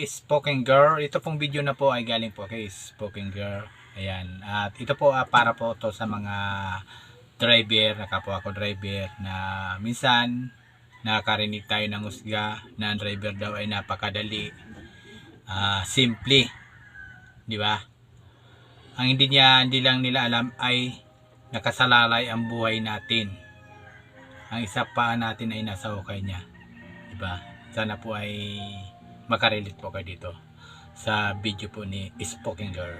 Spoken Girl. Ito pong video na po ay galing po kay Spoken Girl. Ayan. At ito po para po to sa mga driver, nakapwa ko driver na minsan nakakarinig tayo ng husga na ang driver daw ay napakadali. Simple. Di ba? Ang hindi lang nila alam ay nakasalalay ang buhay natin. Ang isa pa natin ay nasa hukay niya. Di ba? Sana po ay makarelate po kayo dito sa video po ni Spoken Girl.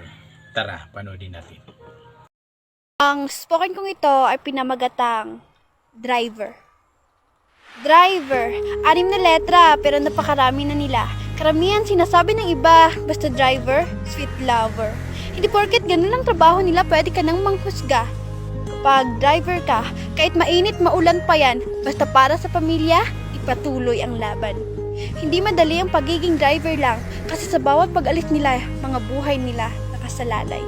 Tara, panoodin natin. Ang spoken kong ito ay pinamagatang driver. Driver, 6 na letra pero napakarami na nila. Karamihan sinasabi ng iba, basta driver, sweet lover. Hindi porket ganun lang trabaho nila, pwede ka nang manghusga. Kapag driver ka, kahit mainit maulan pa yan, basta para sa pamilya, ipatuloy ang laban. Hindi madali ang pagiging driver lang kasi sa bawat pag-alis nila, mga buhay nila nakasalalay.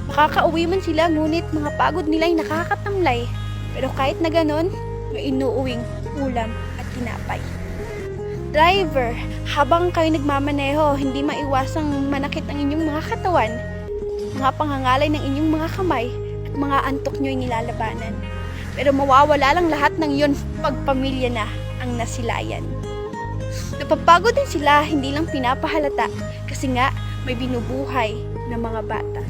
Makakauwi man sila ngunit mga pagod nila ay nakakatamlay. Pero kahit na ganon, may inuuwing ulam at tinapay. Driver, habang kayo nagmamaneho, hindi maiwasang manakit ang inyong mga katawan, mga pangangalay ng inyong mga kamay at mga antok nyo'y nilalabanan. Pero mawawala lang lahat ng yun pag pamilya na ang nasilayan. Napapagod din sila, hindi lang pinapahalata kasi nga may binubuhay na mga bata.